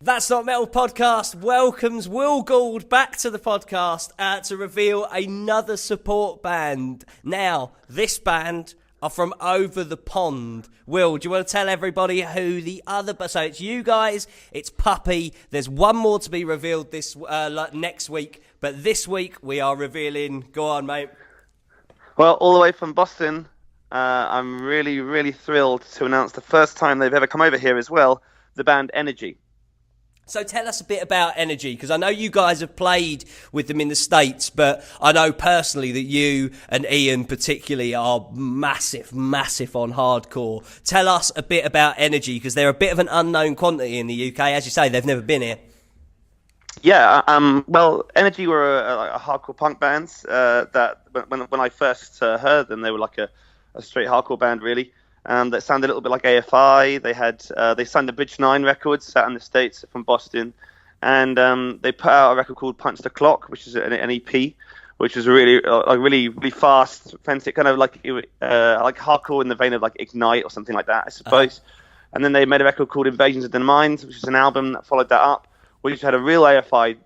That's Not Metal podcast welcomes Will Gould back to the podcast to reveal another support band. Now, this band are from over the pond. Will, do you want to tell everybody who the other... So it's you guys, it's Puppy. There's one more to be revealed this next week, but this week we are revealing... Go on, mate. Well, all the way from Boston, I'm really, really thrilled to announce the first time they've ever come over here as well, the band Energy. So tell us a bit about Energy, because I know you guys have played with them in the States, but I know personally that you and Ian particularly are massive on hardcore. Tell us a bit about Energy, because they're a bit of an unknown quantity in the UK. As you say, they've never been here. Yeah, well, Energy were a hardcore punk band that when I first heard them, they were like a straight hardcore band, really. That sounded a little bit like AFI. They signed the Bridge 9 Records out in the States from Boston, and they put out a record called Punch the Clock, which is an EP, which was really fast, fancy, kind of like hardcore in the vein of like Ignite or something like that, I suppose. And then they made a record called Invasions of the Mind, which is an album that followed that up, which had a real AFI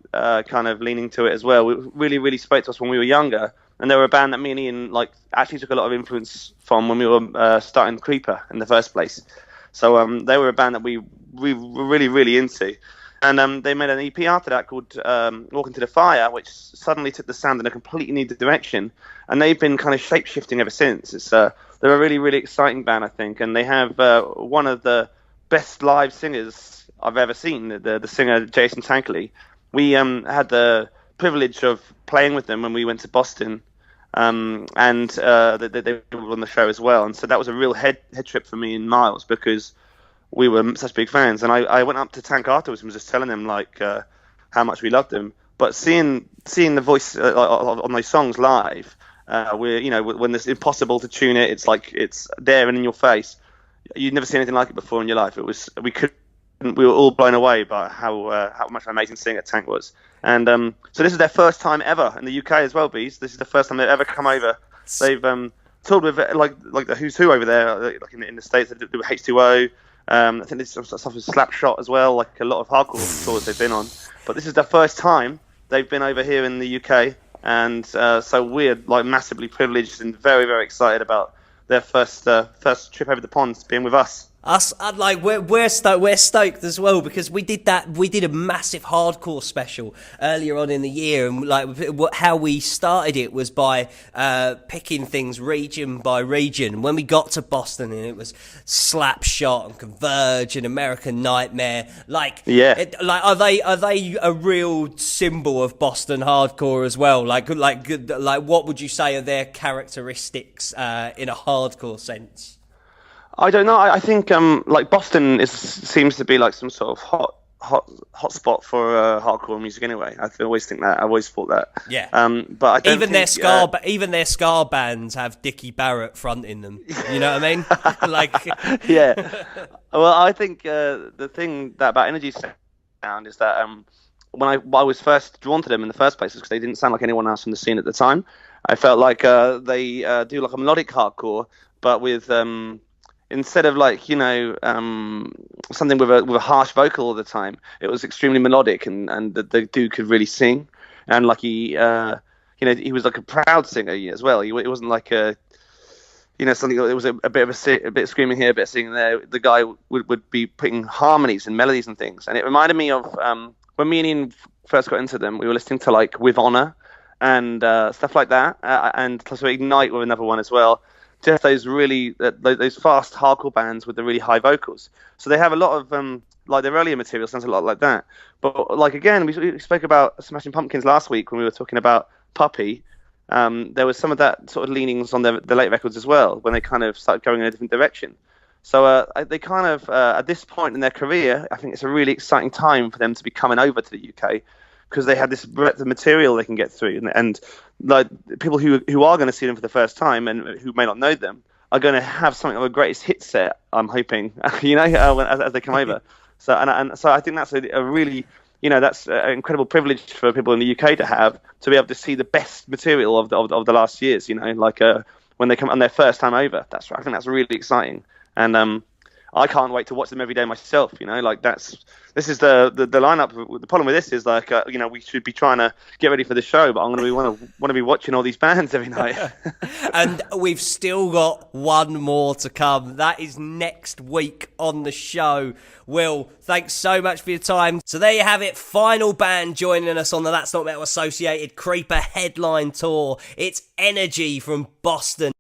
kind of leaning to it as well. It really spoke to us when we were younger. And they were a band that me and Ian actually took a lot of influence from when we were starting Creeper in the first place. So they were a band that we were really into. And they made an EP after that called Walk Into the Fire, which suddenly took the sound in a completely new direction. And they've been kind of shape-shifting ever since. They're a really exciting band, I think. And they have one of the best live singers I've ever seen, the singer Jason Tankley. We had the privilege of playing with them when we went to Boston, and they were on the show as well, and so that was a real head trip for me and Miles, because we were such big fans. And I went up to Tank afterwards and was just telling him how much we loved him. But seeing the voice on those songs live, when it's impossible to tune it, it's like it's there and in your face. You'd never seen anything like it before in your life. We were all blown away by how much an amazing singer Tank was. And so this is their first time ever in the UK as well, Bees. This is the first time they've ever come over. They've toured with like the who's who over there, like in the States. They do H2O. I think there's some stuff with Slapshot as well, like a lot of hardcore tours they've been on. But this is the first time they've been over here in the UK. And so we're like massively privileged and very excited about their first trip over the pond being with us. We're stoked as well, because we did a massive hardcore special earlier on in the year, and how we started it was by picking things region by region. When we got to Boston, and it was Slapshot and Converge and American Nightmare, are they a real symbol of Boston hardcore as well? Like what would you say are their characteristics in a hardcore sense? I don't know. I think Boston seems to be like some sort of hot spot for hardcore music anyway. I always think that. I always thought that. Yeah. But I don't even their ska bands have Dickie Barrett fronting them. You know what I mean? Yeah. Well, I think the thing about Energy sound is that when I was first drawn to them in the first place, is because they didn't sound like anyone else in the scene at the time. I felt like they do like a melodic hardcore, but with instead of something with a harsh vocal all the time, it was extremely melodic, and the dude could really sing, and like he was like a proud singer as well. It wasn't like something. It was a bit of screaming here, a bit of singing there. The guy would be putting harmonies and melodies and things, and it reminded me of when me and Ian first got into them. We were listening to like With Honor and stuff like that, and plus Ignite were another one as well. Just those really those fast hardcore bands with the really high vocals. So they have a lot of their earlier material sounds a lot like that. But like again, we spoke about Smashing Pumpkins last week when we were talking about Puppy. There was some of that sort of leanings on the late records as well, when they kind of started going in a different direction. So they kind of at this point in their career, I think it's a really exciting time for them to be coming over to the UK, because they had this breadth of material they can get through, and like people who are going to see them for the first time and who may not know them are going to have something of a greatest hit set. I'm hoping, as they come over. So so I think that's a really, that's an incredible privilege for people in the UK to be able to see the best material of the last years. When they come on their first time over. I think that's really exciting. And I can't wait to watch them every day myself. Like this is the lineup. The problem with this is like we should be trying to get ready for the show, but I'm going to want to be watching all these bands every night. And we've still got one more to come. That is next week on the show. Will, thanks so much for your time. So there you have it. Final band joining us on the That's Not Metal Associated Creeper headline tour. It's Energy from Boston.